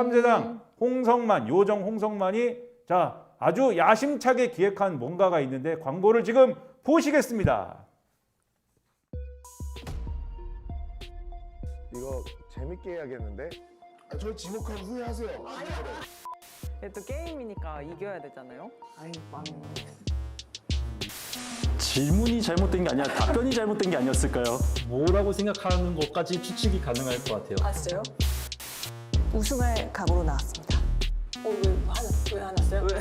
참새당 홍성만, 요정 홍성만이 자 아주 야심차게 기획한 뭔가가 있는데 광고를 지금 보시겠습니다. 이거 재밌게 해야겠는데? 저 지목하면 후회하세요. 또 게임이니까 이겨야 되잖아요. 아이 망해. 질문이 잘못된 게 아니라 답변이 잘못된 게 아니었을까요? 뭐라고 생각하는 것까지 추측이 가능할 것 같아요. 아 진짜요? 우승할 각오로 나왔습니다. 왜 화났어요? 왜?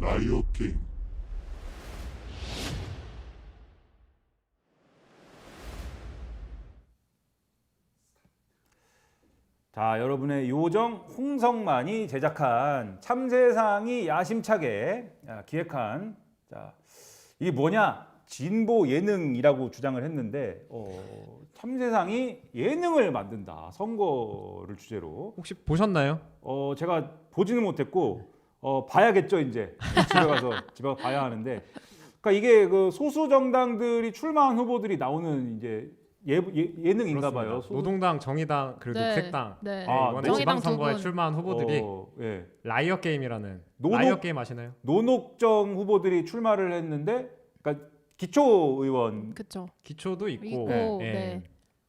라이어 게임. 자, 여러분의 요정 홍성만이 제작한 참새상이 야심차게 기획한 자, 이게 뭐냐? 진보 예능이라고 주장을 했는데 참새상이 예능을 만든다. 선거를 주제로. 혹시 보셨나요? 제가 보지는 못했고 봐야겠죠, 이제. 집에 가서 봐야 하는데. 그러니까 이게 그 소수 정당들이 출마한 후보들이 나오는 이제 예능인가 봐요. 노동당, 정의당, 그리고 네. 녹색당 네. 이번에 정의당 지방선거에 두 분. 출마한 후보들이 예. 라이어 게임이라는 노동- 라이어 게임 아시나요? 노녹정 후보들이 출마를 했는데, 그러니까 기초의원, 그렇죠. 기초도 있고, 있고, 예. 네.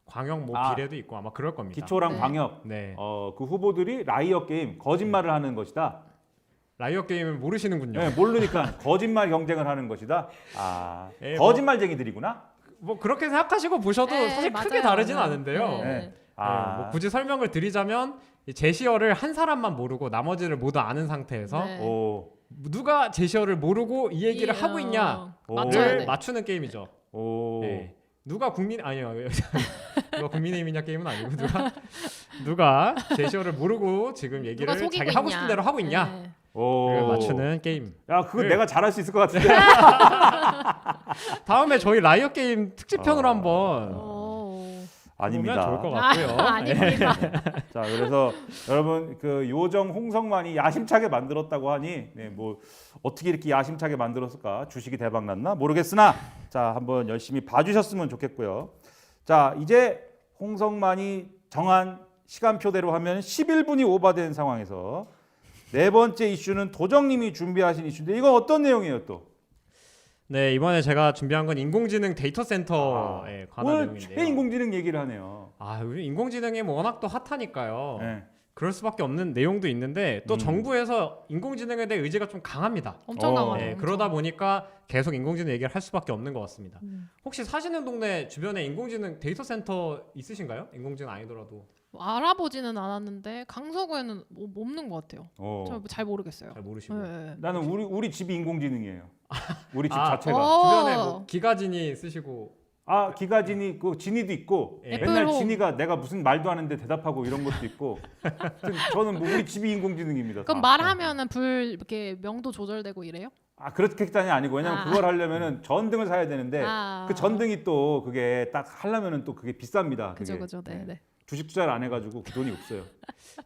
광역 뭐 아. 비례도 있고 아마 그럴 겁니다. 기초랑 네. 광역, 네, 그 후보들이 라이어 게임, 거짓말을 하는 것이다. 라이어 게임을 모르시는군요. 네, 모르니까 거짓말 경쟁을 하는 것이다. 예, 거짓말쟁이들이구나. 뭐 그렇게 생각하시고 보셔도 네, 사실 크게 맞아요, 다르진 맞아요. 않은데요. 네. 네. 뭐 굳이 설명을 드리자면 이 제시어를 한 사람만 모르고 나머지를 모두 아는 상태에서 네. 오, 누가 제시어를 모르고 이 얘기를 하고 있냐를 맞춰야 돼. 맞추는 게임이죠. 오. 네. 누가 누가 국민의힘이냐 게임은 아니고 누가 제시어를 모르고 지금 누가 얘기를 속이고 자기 하고 싶은 있냐. 대로 하고 있냐 네. 오. 맞추는 게임. 야, 그거 네. 내가 잘할 수 있을 것 같은데. 다음에 저희 라이어 게임 특집편으로 한번 오. 아닙니다. 보면 좋을 것 같고요. 아닙니다. 자, 그래서 여러분 그 요정 홍성만이 야심차게 만들었다고 하니 뭐 어떻게 이렇게 야심차게 만들었을까? 주식이 대박 났나? 모르겠으나 자, 한번 열심히 봐주셨으면 좋겠고요. 자, 이제 홍성만이 정한 시간표대로 하면 11분이 오버된 상황에서 네 번째 이슈는 도정님이 준비하신 이슈인데 이건 어떤 내용이에요, 또? 네, 이번에 제가 준비한 건 인공지능 데이터 센터에 관한 오늘 내용인데요. 최인공지능 얘기를 하네요. 요즘 인공지능이 뭐 워낙 또 핫하니까요. 네. 그럴 수밖에 없는 내용도 있는데 또 정부에서 인공지능에 대해 의지가 좀 강합니다. 엄청 강하죠. 네, 엄청. 그러다 보니까 계속 인공지능 얘기를 할 수밖에 없는 것 같습니다. 음. 혹시 사시는 동네 주변에 인공지능 데이터 센터 있으신가요? 인공지능 아니더라도 알아보지는 않았는데 강서구에는 없는 것 같아요. 저 잘 모르겠어요. 잘 모르시고 네. 나는 우리 집이 인공지능이에요. 우리 집 아, 자체가. 주변에 뭐 기가진이 쓰시고 기가진이 그 진이도 있고 예. 맨날 애플홈. 진이가 내가 무슨 말도 하는데 대답하고 이런 것도 있고. 하여튼 저는 뭐 우리 집이 인공지능입니다. 그럼 다. 말하면은 불 이렇게 명도 조절되고 이래요? 그렇게까지 아니고 왜냐면 그걸 하려면은 전등을 사야 되는데 그 전등이 또 그게 딱 하려면은 또 그게 비쌉니다. 그게. 그죠. 네. 주식 투자를 안 해가지고 그 돈이 없어요.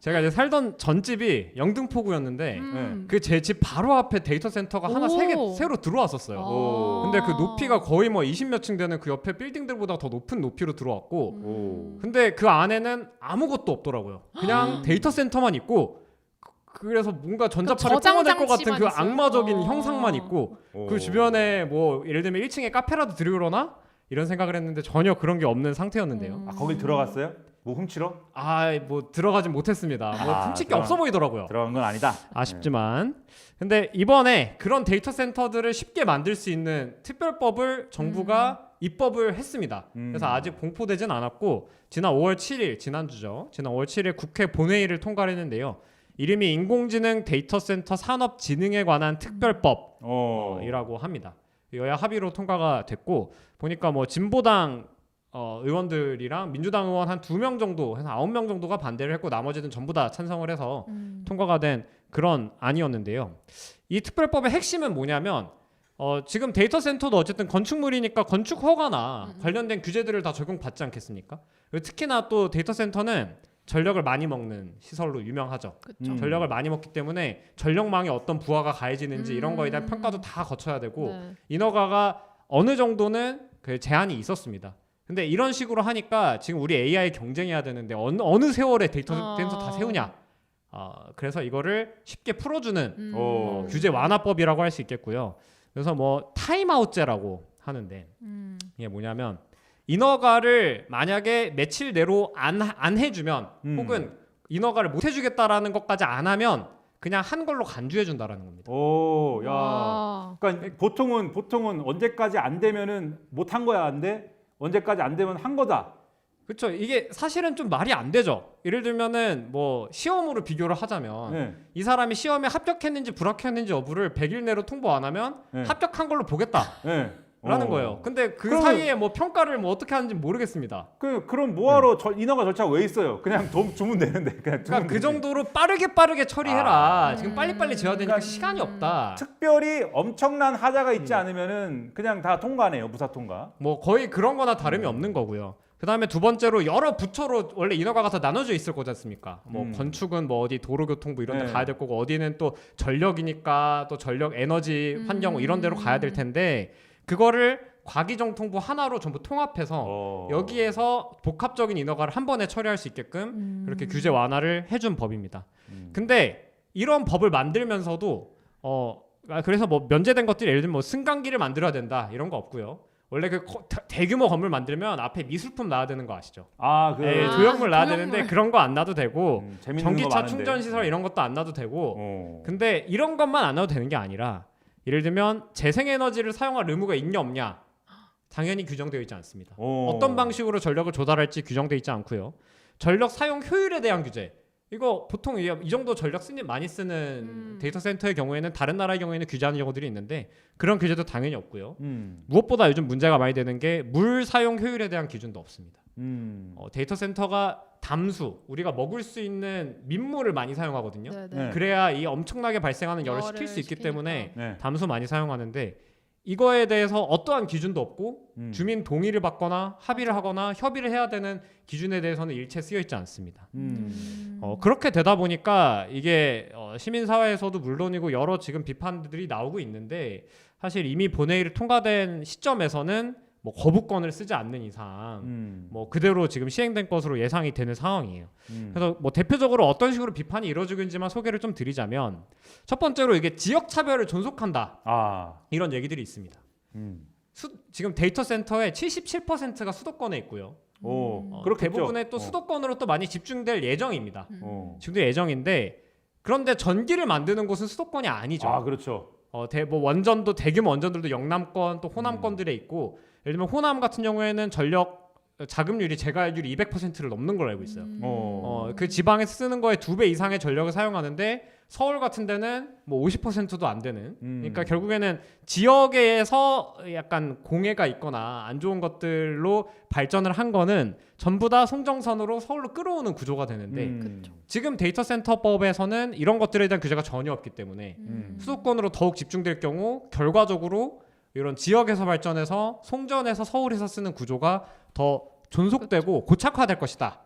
제가 이제 살던 전집이 영등포구였는데 그 제 집 바로 앞에 데이터 센터가 하나 새로 들어왔었어요. 오. 근데 그 높이가 거의 뭐 20몇 층 되는 그 옆에 빌딩들보다 더 높은 높이로 들어왔고 오. 근데 그 안에는 아무것도 없더라고요. 그냥 데이터 센터만 있고 그래서 뭔가 전자파를 저장 뿜어낼 것 같은 그 장치만 있어요? 악마적인 형상만 있고 오. 그 주변에 뭐 예를 들면 1층에 카페라도 들으려나? 이런 생각을 했는데 전혀 그런 게 없는 상태였는데요. 거길 들어갔어요? 뭐 훔치러? 뭐 들어가진 못했습니다. 뭐 훔칠 게 들어간- 없어 보이더라고요. 들어간 건 아니다. 아쉽지만 근데 이번에 그런 데이터 센터들을 쉽게 만들 수 있는 특별법을 정부가 입법을 했습니다. 그래서 아직 공포되진 않았고 지난 5월 7일 지난주죠. 지난 5월 7일 국회 본회의를 통과를 했는데요. 이름이 인공지능 데이터 센터 산업진흥에 관한 특별법이라고 합니다. 여야 합의로 통과가 됐고 보니까 뭐 진보당 의원들이랑 민주당 의원 한 2명 정도 해서 9명 정도가 반대를 했고 나머지는 전부 다 찬성을 해서 통과가 된 그런 안이었는데요. 이 특별법의 핵심은 뭐냐면 지금 데이터 센터도 어쨌든 건축물이니까 건축 허가나 관련된 규제들을 다 적용받지 않겠습니까? 그리고 특히나 또 데이터 센터는 전력을 많이 먹는 시설로 유명하죠. 그렇죠. 전력을 많이 먹기 때문에 전력망에 어떤 부하가 가해지는지 이런 거에 대한 평가도 다 거쳐야 되고 네. 인허가가 어느 정도는 그 제한이 있었습니다. 근데 이런 식으로 하니까 지금 우리 AI 경쟁해야 되는데 어느 세월에 데이터 센터 다 세우냐. 그래서 이거를 쉽게 풀어주는 규제 완화법이라고 할 수 있겠고요. 그래서 뭐 타임아웃제라고 하는데 이게 뭐냐면 인허가를 만약에 며칠 내로 안 해주면 혹은 인허가를 못 해주겠다라는 것까지 안 하면 그냥 한 걸로 간주해준다라는 겁니다. 오, 야. 와. 그러니까 보통은 언제까지 안 되면은 못 한 거야 안 돼? 언제까지 안 되면 한 거다. 그렇죠. 이게 사실은 좀 말이 안 되죠. 예를 들면은 뭐 시험으로 비교를 하자면 네. 이 사람이 시험에 합격했는지 불합격했는지 여부를 100일 내로 통보 안 하면 네. 합격한 걸로 보겠다. 네. 라는 거예요. 근데 그 그러면- 사이에 뭐 평가를 뭐 어떻게 하는지 모르겠습니다. 그럼 뭐하러 인허가 절차가 왜 있어요? 그냥 돈 주면 되는데 그냥. 그러니까 그 되지. 정도로 빠르게 처리해라. 지금 빨리빨리 지어야 되니까 그러니까 시간이 없다. 특별히 엄청난 하자가 있지 않으면은 그냥 다 통과네요. 무사 통과. 뭐 거의 그런 거나 다름이 없는 거고요. 그다음에 두 번째로 여러 부처로 원래 인허가가 다 나눠져 있을 거지 않습니까? 뭐 건축은 뭐 어디 도로교통부 이런 데 네. 가야 될 거고 어디는 또 전력이니까 또 전력 에너지 환경 이런 데로 가야 될 텐데 그거를 과기정통부 하나로 전부 통합해서 여기에서 복합적인 인허가를 한 번에 처리할 수 있게끔 그렇게 규제 완화를 해준 법입니다. 근데 이런 법을 만들면서도 그래서 뭐 면제된 것들이 예를 들면 뭐 승강기를 만들어야 된다 이런 거 없고요. 원래 그 대규모 건물 만들면 앞에 미술품 놔야 되는 거 아시죠? 조형물 놔야 조형물. 되는데 그런 거 안 놔도 되고 재밌는 거 전기차 많은데. 충전 시설 이런 것도 안 놔도 되고. 어. 근데 이런 것만 안 놔도 되는 게 아니라 예를 들면 재생에너지를 사용할 의무가 있냐 없냐 당연히 규정되어 있지 않습니다. 어떤 방식으로 전력을 조달할지 규정되어 있지 않고요. 전력 사용 효율에 대한 규제. 이거 보통 이 정도 전력 많이 쓰는 데이터 센터의 경우에는 다른 나라의 경우에는 규제하는 경우들이 있는데 그런 규제도 당연히 없고요. 무엇보다 요즘 문제가 많이 되는 게 물 사용 효율에 대한 기준도 없습니다. 데이터 센터가 담수, 우리가 먹을 수 있는 민물을 많이 사용하거든요. 네네. 네. 그래야 이 엄청나게 발생하는 열을 열을 식힐 수 있기 식히니까. 때문에 네. 담수 많이 사용하는데 이거에 대해서 어떠한 기준도 없고 주민 동의를 받거나 합의를 하거나 협의를 해야 되는 기준에 대해서는 일체 쓰여 있지 않습니다. 그렇게 되다 보니까 이게 시민사회에서도 물론이고 여러 지금 비판들이 나오고 있는데 사실 이미 본회의를 통과된 시점에서는 뭐 거부권을 쓰지 않는 이상 뭐 그대로 지금 시행된 것으로 예상이 되는 상황이에요. 그래서 뭐 대표적으로 어떤 식으로 비판이 이루어지고 있는지만 소개를 좀 드리자면 첫 번째로 이게 지역 차별을 존속한다 이런 얘기들이 있습니다. 지금 데이터 센터의 77%가 수도권에 있고요. 그렇겠죠. 대부분의 또 수도권으로 또 많이 집중될 예정입니다. 어. 집중될 예정인데 그런데 전기를 만드는 곳은 수도권이 아니죠. 그렇죠. 뭐 원전도 대규모 원전들도 영남권 또 호남권들에 있고 예를 들면 호남 같은 경우에는 전력 자급률이 재가율이 200%를 넘는 걸로 알고 있어요. 그 지방에서 쓰는 거에 2배 이상의 전력을 사용하는데 서울 같은 데는 뭐 50%도 안 되는. 그러니까 결국에는 지역에서 약간 공해가 있거나 안 좋은 것들로 발전을 한 거는 전부 다 송정선으로 서울로 끌어오는 구조가 되는데 지금 데이터 센터법에서는 이런 것들에 대한 규제가 전혀 없기 때문에 수도권으로 더욱 집중될 경우 결과적으로 이런 지역에서 발전해서 송전에서 서울에서 쓰는 구조가 더 존속되고 고착화될 것이다.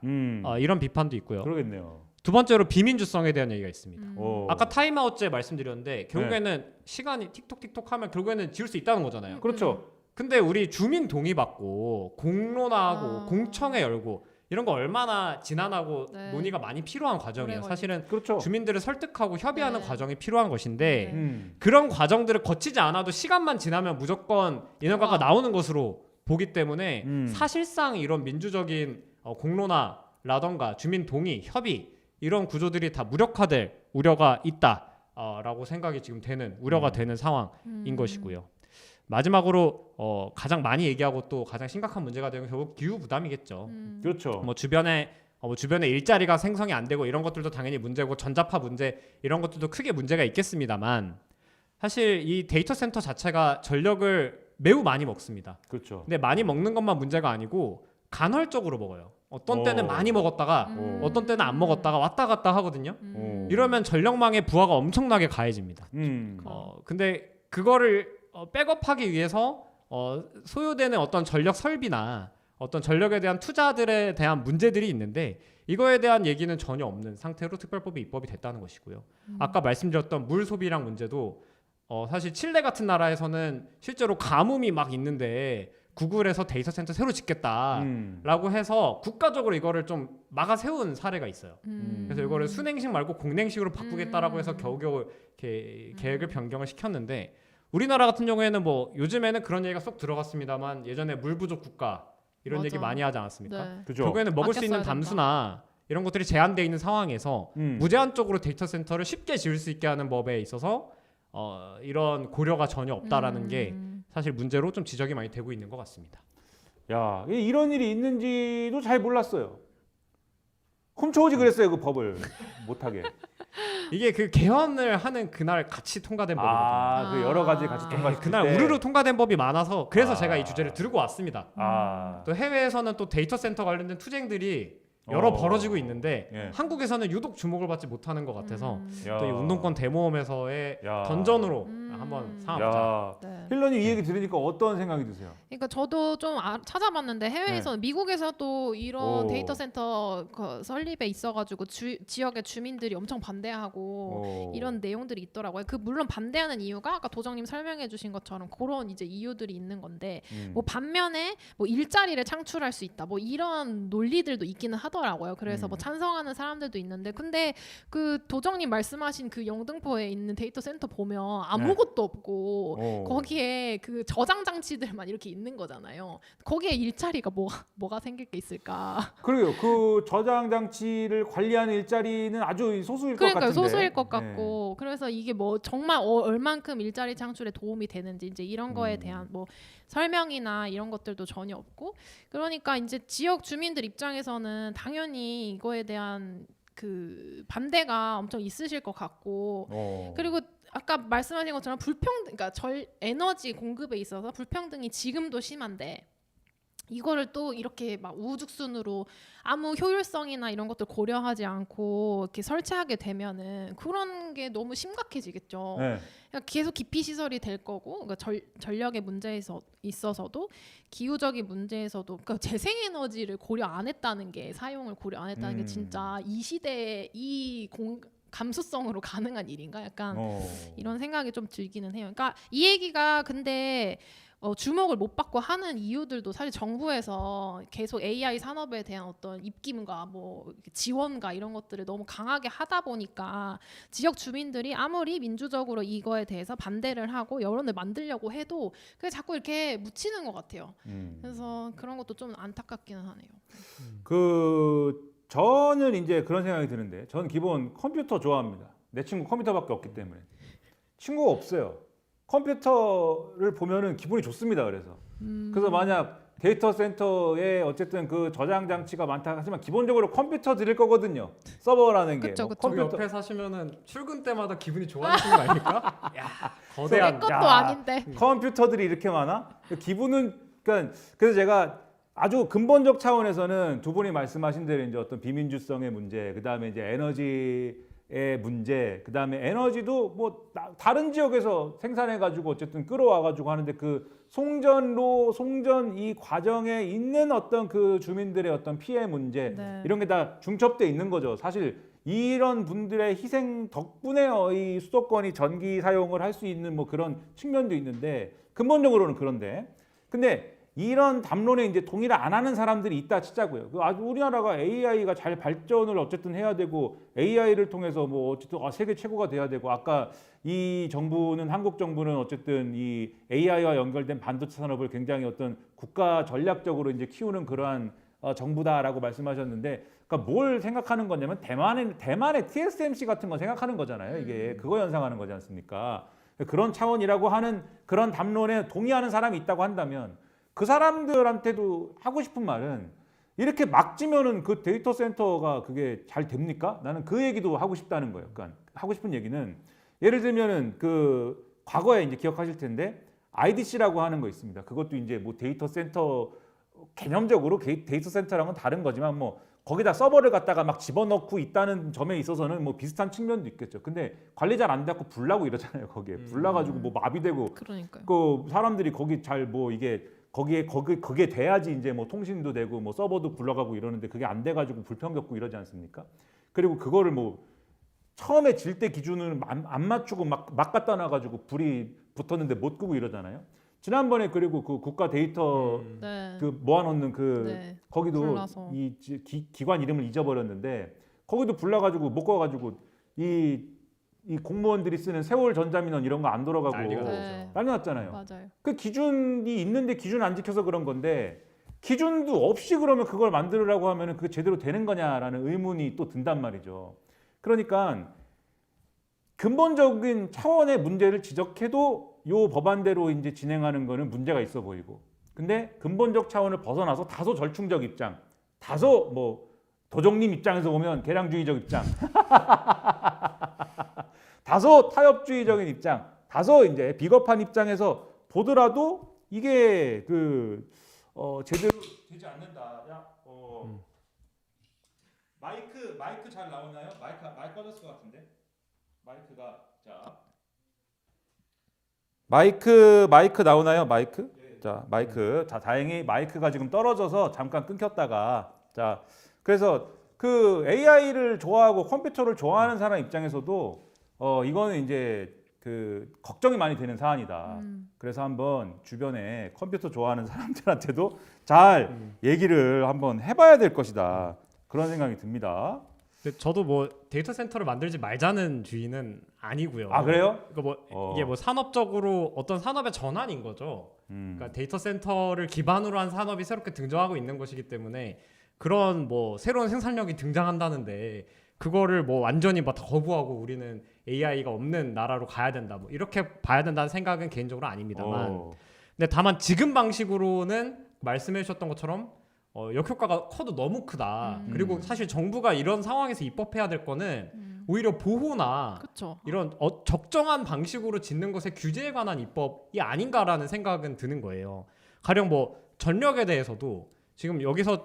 이런 비판도 있고요. 그러겠네요. 두 번째로 비민주성에 대한 얘기가 있습니다. 오. 아까 타임아웃제 말씀드렸는데 결국에는 시간이 틱톡틱톡 하면 결국에는 지울 수 있다는 거잖아요. 그렇죠. 근데 우리 주민 동의 받고 공론화하고 공청회 열고 이런 거 얼마나 지난하고 네. 논의가 많이 필요한 과정이에요. 오래 사실은 그렇죠. 주민들을 설득하고 협의하는 네. 과정이 필요한 것인데 네. 그런 과정들을 거치지 않아도 시간만 지나면 무조건 인허가가 아. 나오는 것으로 보기 때문에 음. 사실상 이런 민주적인 공론화라던가 주민 동의, 협의 이런 구조들이 다 무력화될 우려가 있다라고 생각이 지금 되는 우려가 되는 상황인 것이고요. 마지막으로 가장 많이 얘기하고 또 가장 심각한 문제가 되는 결국 기후 부담이겠죠. 그렇죠. 뭐 주변에 일자리가 생성이 안 되고 이런 것들도 당연히 문제고 전자파 문제 이런 것들도 크게 문제가 있겠습니다만 사실 이 데이터 센터 자체가 전력을 매우 많이 먹습니다. 그렇죠. 근데 많이 먹는 것만 문제가 아니고 간헐적으로 먹어요. 어떤 때는 많이 먹었다가 어떤 때는 안 먹었다가 왔다 갔다 하거든요. 이러면 전력망의 부하가 엄청나게 가해집니다. 근데 그거를 백업하기 위해서 소요되는 어떤 전력 설비나 어떤 전력에 대한 투자들에 대한 문제들이 있는데 이거에 대한 얘기는 전혀 없는 상태로 특별법이 입법이 됐다는 것이고요. 아까 말씀드렸던 물 소비량 문제도 사실 칠레 같은 나라에서는 실제로 가뭄이 막 있는데 구글에서 데이터 센터 새로 짓겠다라고 해서 국가적으로 이거를 좀 막아 세운 사례가 있어요. 그래서 이거를 순행식 말고 공냉식으로 바꾸겠다라고 해서 겨우겨우 계획을 변경을 시켰는데 우리나라 같은 경우에는 뭐 요즘에는 그런 얘기가 쏙 들어갔습니다만 예전에 물 부족 국가 이런 맞아. 얘기 많이 하지 않았습니까? 네. 그죠? 결국에는 먹을 수 있는 아껴 써야 담수나 이런 것들이 제한되어 있는 상황에서 무제한적으로 데이터 센터를 쉽게 지을 수 있게 하는 법에 있어서 이런 고려가 전혀 없다라는 게 사실 문제로 좀 지적이 많이 되고 있는 것 같습니다. 야, 이런 일이 있는지도 잘 몰랐어요. 훔쳐오지 그랬어요, 그 법을 못하게. 이게 그 개헌을 하는 그날 같이 통과된 법이거든요. 그 여러 가지 같이 통과했을 그날 때. 우르르 통과된 법이 많아서 그래서 아. 제가 이 주제를 들고 왔습니다. 또 해외에서는 또 데이터 센터 관련된 투쟁들이 여러 벌어지고 있는데 예. 한국에서는 유독 주목을 받지 못하는 것 같아서 야. 또 이 운동권 대모험에서의 야. 던전으로 한번 삼아보자. 야, 네. 힐러님 이 얘기 들으니까 어떤 생각이 드세요? 그러니까 저도 좀 찾아봤는데 해외에서 미국에서도 이런 오. 데이터 센터 설립에 있어가지고 지역의 주민들이 엄청 반대하고 이런 내용들이 있더라고요. 그 물론 반대하는 이유가 아까 도정님 설명해주신 것처럼 그런 이제 이유들이 있는 건데 뭐 반면에 뭐 일자리를 창출할 수 있다 뭐 이런 논리들도 있기는 하더라고요. 그래서 뭐 찬성하는 사람들도 있는데 근데 그 도정님 말씀하신 그 영등포에 있는 데이터 센터 보면 아무것도 없고 거기에 그 저장 장치들만 이렇게 있는 거잖아요. 거기에 일자리가 뭐가 생길 게 있을까? 그래요. 그 저장 장치를 관리하는 일자리는 아주 소수일 것 그러니까 같은데. 소수일 것 같고 그래서 이게 뭐 정말 얼만큼 일자리 창출에 도움이 되는지 이제 이런 거에 대한 뭐 설명이나 이런 것들도 전혀 없고 그러니까 이제 지역 주민들 입장에서는 당연히 이거에 대한 그 반대가 엄청 있으실 것 같고 그리고 아까 말씀하신 것처럼 그러니까 에너지 공급에 있어서 불평등이 지금도 심한데 이거를 또 이렇게 막 우후죽순으로 아무 효율성이나 이런 것들 고려하지 않고 이렇게 설치하게 되면은 그런 게 너무 심각해지겠죠. 네. 그러니까 계속 기피 시설이 될 거고, 그러니까 전력의 문제에서 있어서도 기후적인 문제에서도, 그러니까 재생에너지를 고려 안 했다는 게 사용을 고려 안 했다는 게 진짜 이 시대에 감수성으로 가능한 일인가? 약간 이런 생각이 좀 들기는 해요. 그러니까 이 얘기가 근데 주목을 못 받고 하는 이유들도 사실 정부에서 계속 AI 산업에 대한 어떤 입김과 뭐 지원과 이런 것들을 너무 강하게 하다 보니까 지역 주민들이 아무리 민주적으로 이거에 대해서 반대를 하고 여론을 만들려고 해도 그게 자꾸 이렇게 묻히는 것 같아요. 그래서 그런 것도 좀 안타깝기는 하네요. 저는 이제 그런 생각이 드는데, 저는 기본 컴퓨터 좋아합니다. 내 친구 컴퓨터밖에 없기 때문에. 친구가 없어요. 컴퓨터를 보면은 기분이 좋습니다. 그래서 만약 데이터 센터에 어쨌든 그 저장 장치가 많다 하지만 기본적으로 컴퓨터 드릴 거거든요. 서버라는 게. 그쵸, 뭐 그쵸. 그 컴퓨터 옆에 사시면은 출근 때마다 기분이 좋아지시는 거 아닙니까? 야, 내 거대한 것도 야. 아닌데. 컴퓨터들이 이렇게 많아? 기분은 그러니까 그래서 제가 아주 근본적 차원에서는 두 분이 말씀하신 대로 이제 어떤 비민주성의 문제, 그다음에 이제 에너지의 문제, 그다음에 에너지도 뭐 다른 지역에서 생산해 가지고 어쨌든 끌어와 가지고 하는데 그 송전 이 과정에 있는 어떤 그 주민들의 어떤 피해 문제 네. 이런 게 다 중첩돼 있는 거죠. 사실 이런 분들의 희생 덕분에 이 수도권이 전기 사용을 할 수 있는 뭐 그런 측면도 있는데 근본적으로는 그런데 근데 이런 담론에 이제 동의를 안 하는 사람들이 있다 치자고요. 아주 우리나라가 AI가 잘 발전을 어쨌든 해야 되고 AI를 통해서 뭐 어쨌든 세계 최고가 돼야 되고 아까 이 정부는 한국 정부는 어쨌든 이 AI와 연결된 반도체 산업을 굉장히 어떤 국가 전략적으로 이제 키우는 그러한 정부다라고 말씀하셨는데, 그러니까 뭘 생각하는 거냐면 대만의 TSMC 같은 거 생각하는 거잖아요. 이게 그거 연상하는 거지 않습니까? 그런 차원이라고 하는 그런 담론에 동의하는 사람이 있다고 한다면. 그 사람들한테도 하고 싶은 말은 이렇게 막 지면은 그 데이터 센터가 그게 잘 됩니까? 나는 그 얘기도 하고 싶다는 거예요. 그러니까 하고 싶은 얘기는 예를 들면은 그 과거에 이제 기억하실 텐데 IDC라고 하는 거 있습니다. 그것도 이제 뭐 데이터 센터 개념적으로 데이터 센터랑은 다른 거지만 뭐 거기다 서버를 갖다가 막 집어넣고 있다는 점에 있어서는 뭐 비슷한 측면도 있겠죠. 근데 관리 잘 안 돼갖고 불나고 이러잖아요. 거기에 불나가지고 뭐 마비되고 그러니까요. 그 사람들이 거기 잘 뭐 이게 그게 돼야지 이제 뭐 통신도 되고 뭐 서버도 굴러가고 이러는데 그게 안 돼가지고 불평 겪고 이러지 않습니까? 그리고 그거를 뭐 처음에 질 때 기준을 안 맞추고 막 갖다 놔가지고 불이 붙었는데 못 끄고 이러잖아요. 지난번에 그리고 그 국가 데이터 네. 그 모아놓는 그 네. 거기도 불나서. 이 기관 이름을 잊어버렸는데 거기도 불나가지고 못 가가지고 이 공무원들이 쓰는 세월 전자민원 이런 거 안 돌아가고 난리가 네. 난리 났잖아요. 맞아요. 그 기준이 있는데 기준 안 지켜서 그런 건데 기준도 없이 그러면 그걸 만들으라고 하면은 그게 제대로 되는 거냐라는 의문이 또 든단 말이죠. 그러니까 근본적인 차원의 문제를 지적해도 요 법안대로 이제 진행하는 거는 문제가 있어 보이고, 근데 근본적 차원을 벗어나서 다소 절충적 입장, 다소 뭐 도정님 입장에서 보면 개량주의적 입장, 다소 타협주의적인 입장, 다소 이제 비겁한 입장에서 보더라도 이게 제대로 되지 않는다. 야, 마이크 잘 나오나요? 마이크 꺼졌을 것 같은데. 마이크가 자 마이크 나오나요? 마이크? 자 마이크. 자 다행히 마이크가 지금 떨어져서 잠깐 끊겼다가 자 그래서 그 AI를 좋아하고 컴퓨터를 좋아하는 사람 입장에서도 이거는 이제 그 걱정이 많이 되는 사안이다. 그래서 한번 주변에 컴퓨터 좋아하는 사람들한테도 잘 얘기를 한번 해봐야 될 것이다. 그런 생각이 듭니다. 근데 저도 뭐 데이터 센터를 만들지 말자는 주의는 아니고요. 아 그래요? 그러니까 뭐 이게 뭐 산업적으로 어떤 산업의 전환인 거죠. 그러니까 데이터 센터를 기반으로 한 산업이 새롭게 등장하고 있는 것이기 때문에 그런 뭐 새로운 생산력이 등장한다는데 그거를 뭐 완전히 막 거부하고 우리는 AI가 없는 나라로 가야 된다. 뭐 이렇게 봐야 된다는 생각은 개인적으로 아닙니다만. 근데 다만 지금 방식으로는 말씀해 주셨던 것처럼 역효과가 커도 너무 크다. 그리고 사실 정부가 이런 상황에서 입법해야 될 거는 오히려 보호나 그렇죠. 이런 적정한 방식으로 짓는 것에 규제에 관한 입법이 아닌가라는 생각은 드는 거예요. 가령 뭐 전력에 대해서도 지금 여기서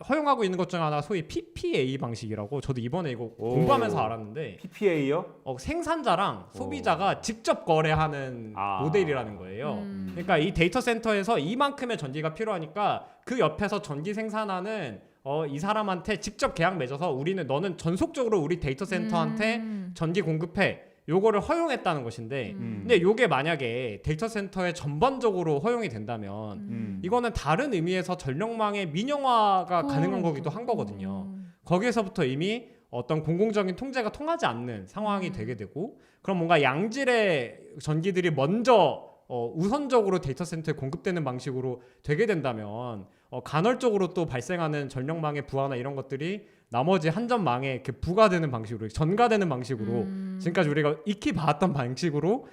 허용하고 있는 것 중 하나가 소위 PPA 방식이라고 저도 이번에 이거 공부하면서 알았는데 PPA요? 생산자랑 소비자가 직접 거래하는 모델이라는 거예요. 그러니까 이 데이터 센터에서 이만큼의 전기가 필요하니까 그 옆에서 전기 생산하는 이 사람한테 직접 계약 맺어서 너는 전속적으로 우리 데이터 센터한테 전기 공급해. 요거를 허용했다는 것인데 근데 요게 만약에 데이터 센터에 전반적으로 허용이 된다면 이거는 다른 의미에서 전력망의 민영화가 가능한 거기도 한 거거든요. 거기에서부터 이미 어떤 공공적인 통제가 통하지 않는 상황이 되게 되고 그럼 뭔가 양질의 전기들이 먼저 우선적으로 데이터 센터에 공급되는 방식으로 되게 된다면 간헐적으로 또 발생하는 전력망의 부하나 이런 것들이 나머지 한전망에 이렇게 부가되는 방식으로 전가되는 방식으로 지금까지 우리가 익히 봐왔던 방식으로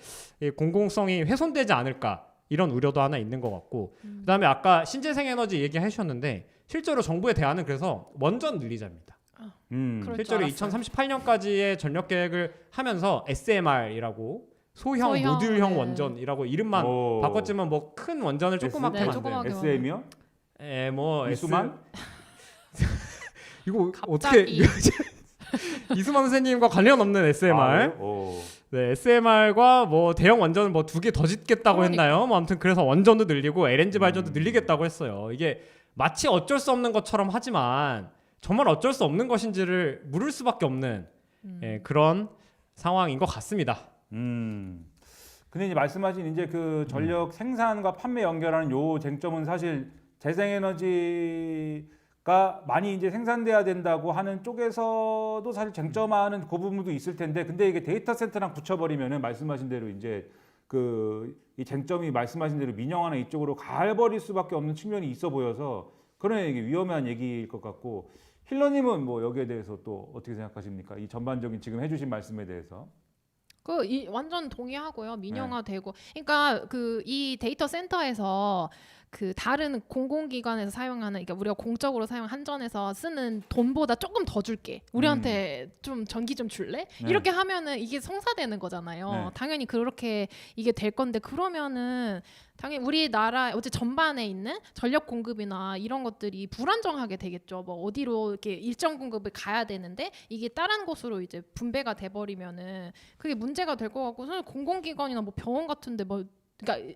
공공성이 훼손되지 않을까 이런 우려도 하나 있는 것 같고 그다음에 아까 신재생 에너지 얘기하셨는데 실제로 정부의 대안은 그래서 원전 늘리자입니다. 그럴 실제로 줄 알았어요. 2038년까지의 전력 계획을 하면서 SMR이라고 소형 모듈형 네. 원전이라고 이름만 바꿨지만 뭐 큰 원전을 조그맣게 네, 만든 조그맣게 SM이요? 뭐 이수만? 이거 갑자기. 어떻게 이수만 선생님과 관련 없는 SMR. 오. 네, SMR과 뭐 대형 원전 뭐 2개 더 짓겠다고 했나요? 뭐 아무튼 그래서 원전도 늘리고 LNG 발전도 늘리겠다고 했어요. 이게 마치 어쩔 수 없는 것처럼 하지만 정말 어쩔 수 없는 것인지를 물을 수밖에 없는 그런 상황인 것 같습니다. 근데 이제 말씀하신 이제 그 전력 생산과 판매 연결하는 요 쟁점은 사실 재생에너지가 많이 이제 생산돼야 된다고 하는 쪽에서도 사실 쟁점화하는 그 부분도 있을 텐데, 근데 이게 데이터 센터랑 붙여버리면은 말씀하신 대로 이제 이 쟁점이 말씀하신 대로 민영화나 이쪽으로 가버릴 수밖에 없는 측면이 있어 보여서 그런 이게 위험한 얘기일 것 같고, 힐러님은 뭐 여기에 대해서 또 어떻게 생각하십니까? 이 전반적인 지금 해주신 말씀에 대해서. 완전 동의하고요. 민영화되고. 그러니까 이 데이터 센터에서 다른 공공기관에서 사용하는, 그러니까 우리가 공적으로 사용 한전에서 쓰는 돈보다 조금 더 줄게. 우리한테 좀 전기 좀 줄래? 네. 이렇게 하면은 이게 성사되는 거잖아요. 네. 당연히 그렇게 이게 될 건데, 그러면은 당연히 우리나라 어째 전반에 있는 전력 공급이나 이런 것들이 불안정하게 되겠죠. 뭐 어디로 이렇게 일정 공급을 가야 되는데 이게 다른 곳으로 이제 분배가 돼 버리면은 그게 문제가 될 것 같고, 사실 공공기관이나 뭐 병원 같은데 뭐 그러니까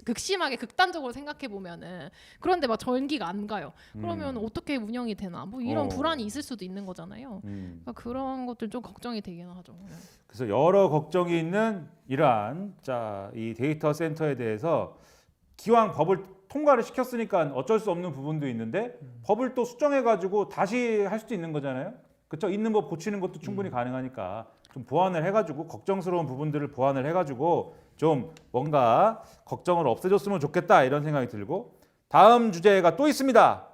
극심하게 극단적으로 생각해 보면은 그런데 막 전기가 안 가요. 그러면 어떻게 운영이 되나? 뭐 이런 불안이 있을 수도 있는 거잖아요. 그러니까 그런 것들 좀 걱정이 되긴 하죠. 그래서 여러 걱정이 있는 이러한 이 데이터 센터에 대해서 기왕 법을 통과를 시켰으니까 어쩔 수 없는 부분도 있는데 법을 또 수정해가지고 다시 할 수도 있는 거잖아요. 그렇죠? 있는 법 고치는 것도 충분히 가능하니까 좀 보완을 해가지고 걱정스러운 부분들을 보완을 해가지고 좀 뭔가 걱정을 없애줬으면 좋겠다 이런 생각이 들고 다음 주제가 또 있습니다.